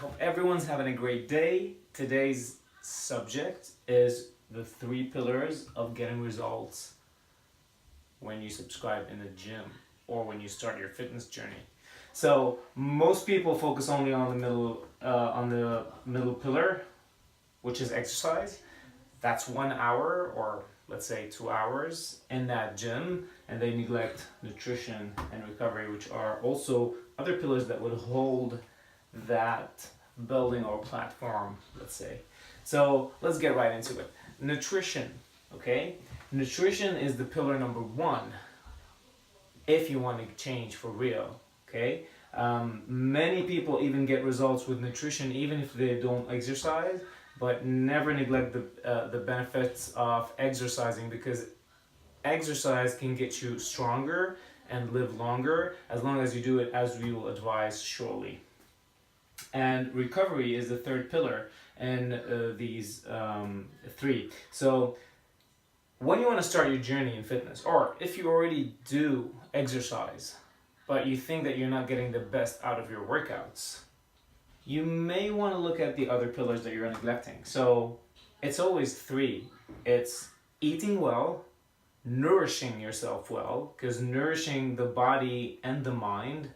Hope everyone's having a great day. Today's subject is the 3 pillars of getting results when you subscribe in the gym or when you start your fitness journey. So most people focus only on the middle pillar, which is exercise. That's 1 hour or let's say 2 hours in that gym, and they neglect nutrition and recovery, which are also other pillars that would hold that building or platform, let's say. So let's get right into it. Nutrition, okay? Nutrition is the pillar number 1 if you want to change for real, okay? Many people even get results with nutrition even if they don't exercise, but never neglect the benefits of exercising, because exercise can get you stronger and live longer as long as you do it as we will advise shortly. And recovery is the 3rd pillar in these 3. So when you want to start your journey in fitness, or if you already do exercise but you think that you're not getting the best out of your workouts, you may want to look at the other pillars that you're neglecting. So it's always 3. It's eating well, nourishing yourself well, because nourishing the body and the mind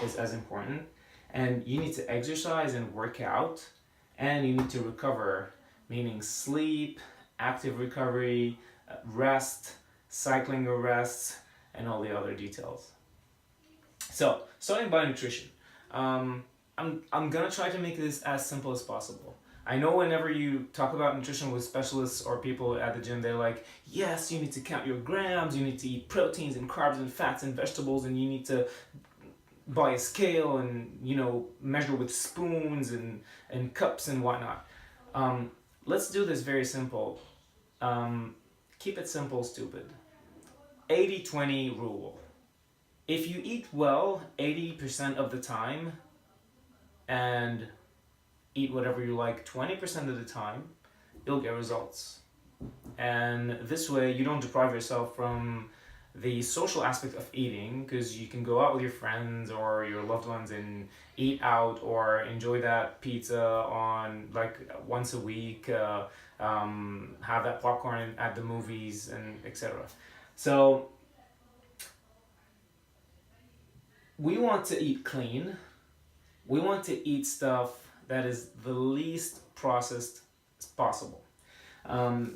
is as important. And you need to exercise and work out, and you need to recover, meaning sleep, active recovery, rest, cycling or rest, and all the other details. So, starting by nutrition. I'm gonna try to make this as simple as possible. I know whenever you talk about nutrition with specialists or people at the gym, they're like, yes, you need to count your grams, you need to eat proteins and carbs and fats and vegetables, and you need to buy a scale and, measure with spoons and cups and whatnot. Let's do this very simple. Keep it simple, stupid. 80-20 rule. If you eat well 80% of the time and eat whatever you like 20% of the time, you'll get results. And this way you don't deprive yourself from the social aspect of eating, because you can go out with your friends or your loved ones and eat out or enjoy that pizza on like once a week, have that popcorn at the movies, and etc. So we want to eat clean. We want to eat stuff that is the least processed as possible. 3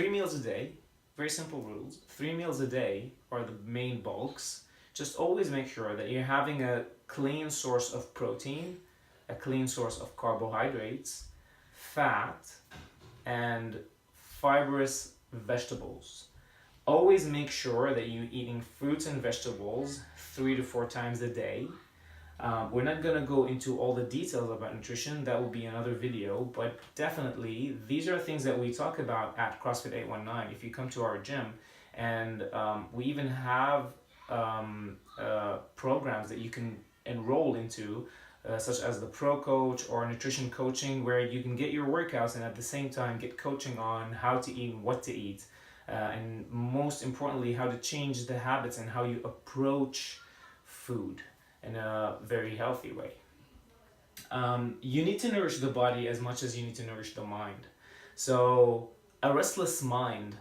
meals a day. Very simple rules. 3 meals a day are the main bulks. Just always make sure that you're having a clean source of protein, a clean source of carbohydrates, fat, and fibrous vegetables. Always make sure that you're eating fruits and vegetables 3 to 4 times a day. We're not going to go into all the details about nutrition. That will be another video, but definitely these are things that we talk about at CrossFit 819 if you come to our gym. And we even have programs that you can enroll into, such as the Pro Coach or nutrition coaching, where you can get your workouts and at the same time get coaching on how to eat and what to eat. And most importantly, how to change the habits and how you approach food in a very healthy way. You need to nourish the body as much as you need to nourish the mind. So a restless mind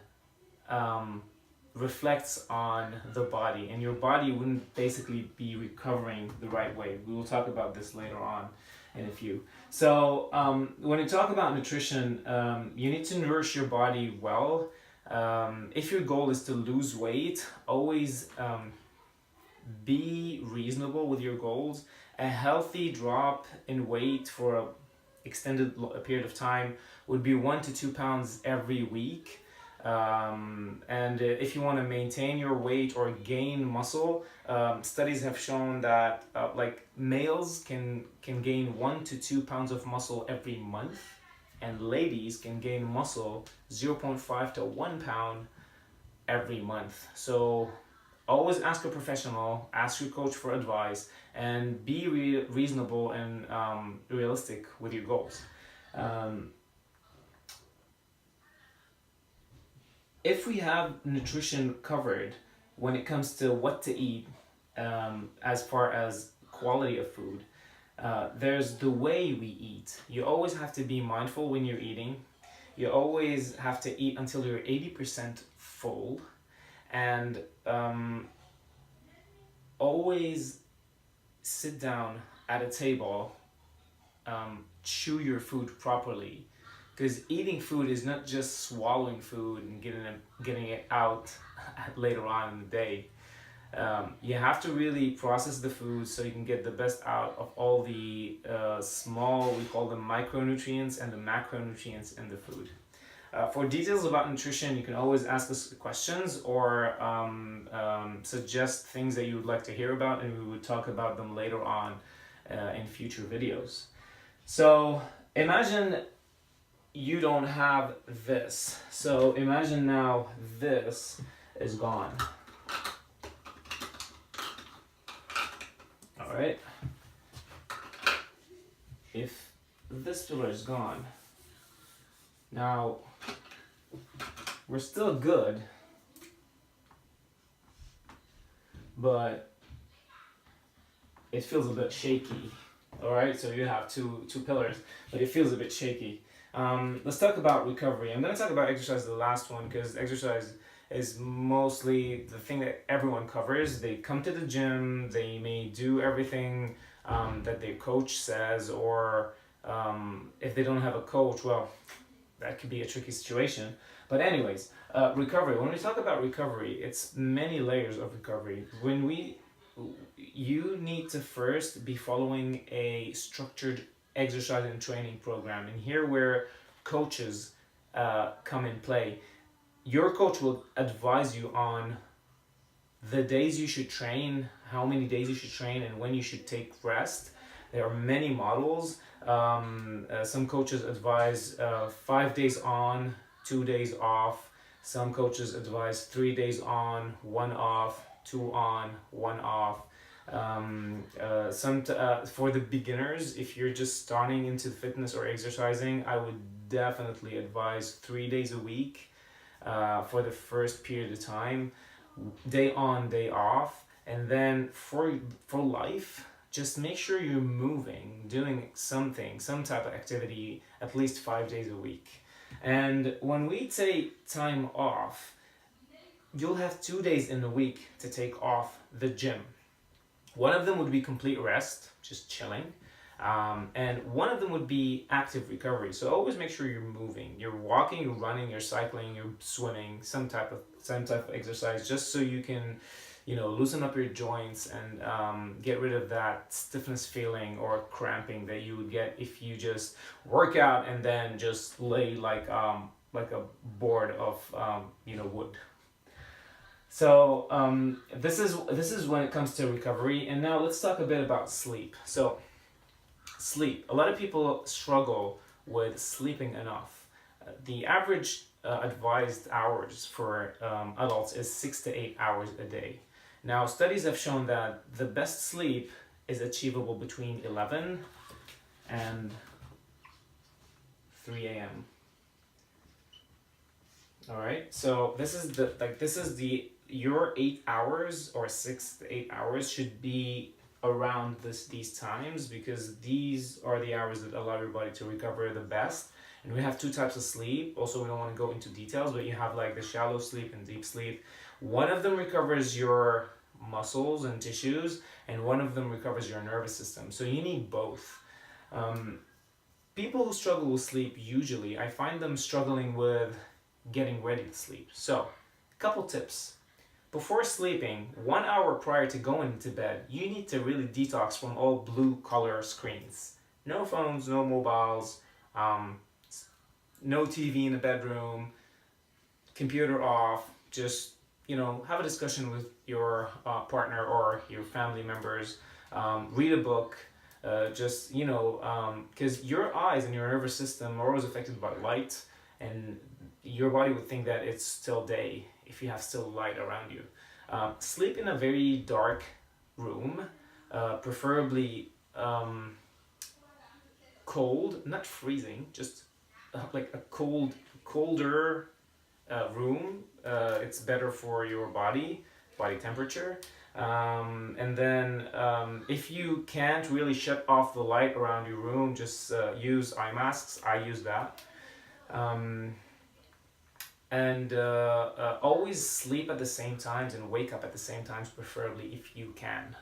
reflects on the body, and your body wouldn't basically be recovering the right way. We will talk about this later on in a few. So when you talk about nutrition, you need to nourish your body well. If your goal is to lose weight, always be reasonable with your goals. A healthy drop in weight for an extended period of time would be 1 to 2 pounds every week. And if you want to maintain your weight or gain muscle, studies have shown that males can gain 1 to 2 pounds of muscle every month, and ladies can gain muscle 0.5 to 1 pound every month. So always ask a professional, ask your coach for advice, and be reasonable and realistic with your goals. If we have nutrition covered when it comes to what to eat, as far as quality of food, There's the way we eat. You always have to be mindful when you're eating. You always have to eat until you're 80% full, and always sit down at a table, chew your food properly, because eating food is not just swallowing food and getting it out later on in the day. You have to really process the food so you can get the best out of all the small, we call them micronutrients, and the macronutrients in the food. For details about nutrition, you can always ask us questions or suggest things that you would like to hear about, and we would talk about them later on in future videos. So imagine you don't have this. So imagine now this is gone. All right. If this pillar is gone, now we're still good, but it feels a bit shaky. All right, so you have two pillars, but it feels a bit shaky. Let's talk about recovery. I'm going to talk about exercise, the last one, because exercise is mostly the thing that everyone covers. They come to the gym, they may do everything that their coach says, or if they don't have a coach, well, that could be a tricky situation. But anyways, recovery. When we talk about recovery, it's many layers of recovery. You need to first be following a structured exercise and training program, and here where coaches come in play. Your coach will advise you on the days you should train, how many days you should train, and when you should take rest. There are many models. Some coaches advise 5 days on, 2 days off. Some coaches advise 3 days on, 1 off, 2 on, 1 off. For the beginners, if you're just starting into fitness or exercising, I would definitely advise 3 days a week for the first period of time, day on, day off. And then for life, just make sure you're moving, doing something, some type of activity, at least 5 days a week. And when we take time off, you'll have 2 days in the week to take off the gym. One of them would be complete rest, just chilling. And one of them would be active recovery. So always make sure you're moving. You're walking, you're running, you're cycling, you're swimming, some type of exercise, just so you can, loosen up your joints and get rid of that stiffness feeling or cramping that you would get if you just work out and then just lay like a board of wood. So this is when it comes to recovery. And now let's talk a bit about sleep. So sleep. A lot of people struggle with sleeping enough. The average advised hours for adults is 6 to 8 hours a day. Now, studies have shown that the best sleep is achievable between 11 and 3 a.m. All right. So this is your 8 hours or 6 to 8 hours should be around these times, because these are the hours that allow your body to recover the best. And we have 2 types of sleep. Also, we don't want to go into details, but you have like the shallow sleep and deep sleep. One of them recovers your muscles and tissues, and one of them recovers your nervous system. So you need both. People who struggle with sleep, usually, I find them struggling with getting ready to sleep. So, a couple tips. Before sleeping, 1 hour prior to going to bed, you need to really detox from all blue color screens. No phones, no mobiles, no TV in the bedroom, computer off. Just, have a discussion with your partner or your family members. Read a book. Because your eyes and your nervous system are always affected by light, and your body would think that it's still day if you have still light around you. Sleep in a very dark room, preferably cold, not freezing, just like a colder room. It's better for your body. body temperature. And then if you can't really shut off the light around your room, just use eye masks. I use that. And always sleep at the same times and wake up at the same times, preferably if you can.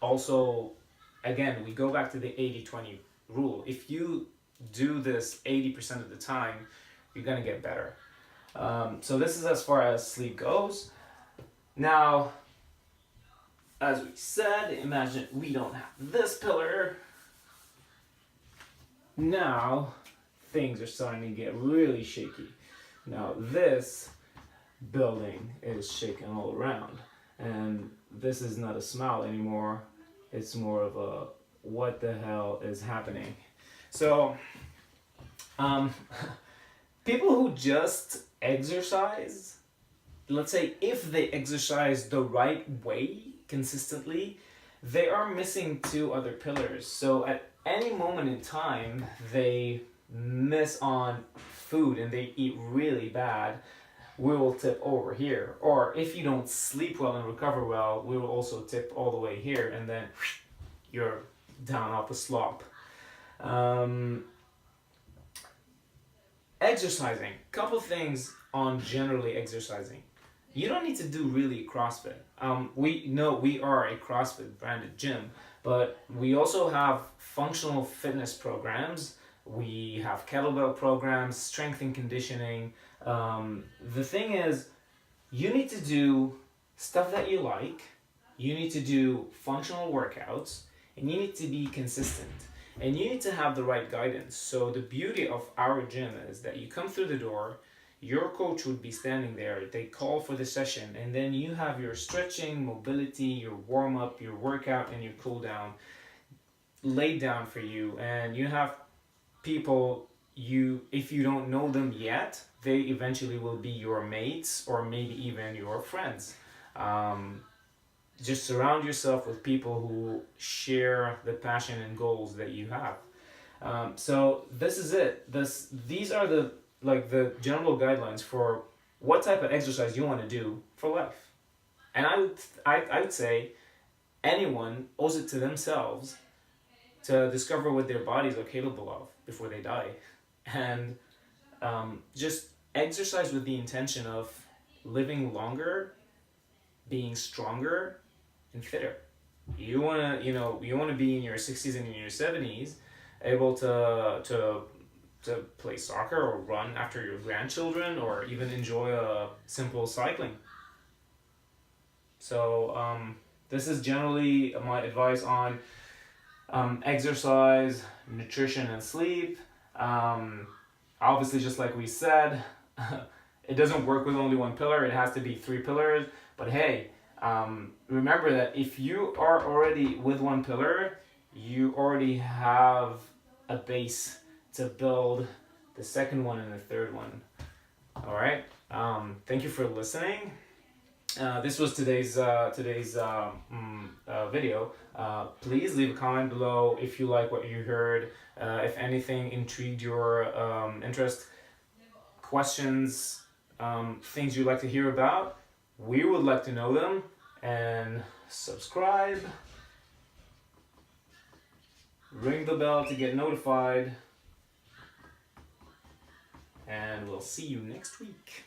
Also, again, we go back to the 80-20 rule. If you do this 80% of the time, you're gonna get better. So this is as far as sleep goes. Now, as we said, imagine we don't have this pillar. Now, things are starting to get really shaky. Now, this building is shaking all around. And this is not a smile anymore. It's more of a, what the hell is happening? So, people who just exercise, let's say if they exercise the right way consistently, they are missing two other pillars. So at any moment in time, they miss on food and they eat really bad, we will tip over here. Or if you don't sleep well and recover well, we will also tip all the way here, and then you're down off the slope. Exercising, couple things on generally exercising. You don't need to do really CrossFit. We know we are a CrossFit branded gym, but we also have functional fitness programs. We have kettlebell programs, strength and conditioning. The thing is, you need to do stuff that you like, you need to do functional workouts, and you need to be consistent. And you need to have the right guidance. So the beauty of our gym is that you come through the door, your coach would be standing there, they call for the session, and then you have your stretching, mobility, your warm-up, your workout, and your cool-down laid down for you. And you have people, if you don't know them yet, they eventually will be your mates or maybe even your friends. Just surround yourself with people who share the passion and goals that you have. So this is it. These are the general guidelines for what type of exercise you want to do for life. And I would say anyone owes it to themselves to discover what their bodies are capable of before they die, and just exercise with the intention of living longer, being stronger, and fitter. You wanna be in your 60s and in your 70s, able to play soccer or run after your grandchildren, or even enjoy a simple cycling. So this is generally my advice on exercise, nutrition, and sleep. Obviously, just like we said, it doesn't work with only one pillar. It has to be three pillars. But hey, remember that if you are already with one pillar, you already have a base to build the second one and the third one. All right. Thank you for listening. This was today's video. Please leave a comment below if you like what you heard. If anything intrigued your interest, questions, things you'd like to hear about, we would like to know them. And subscribe, ring the bell to get notified, and we'll see you next week.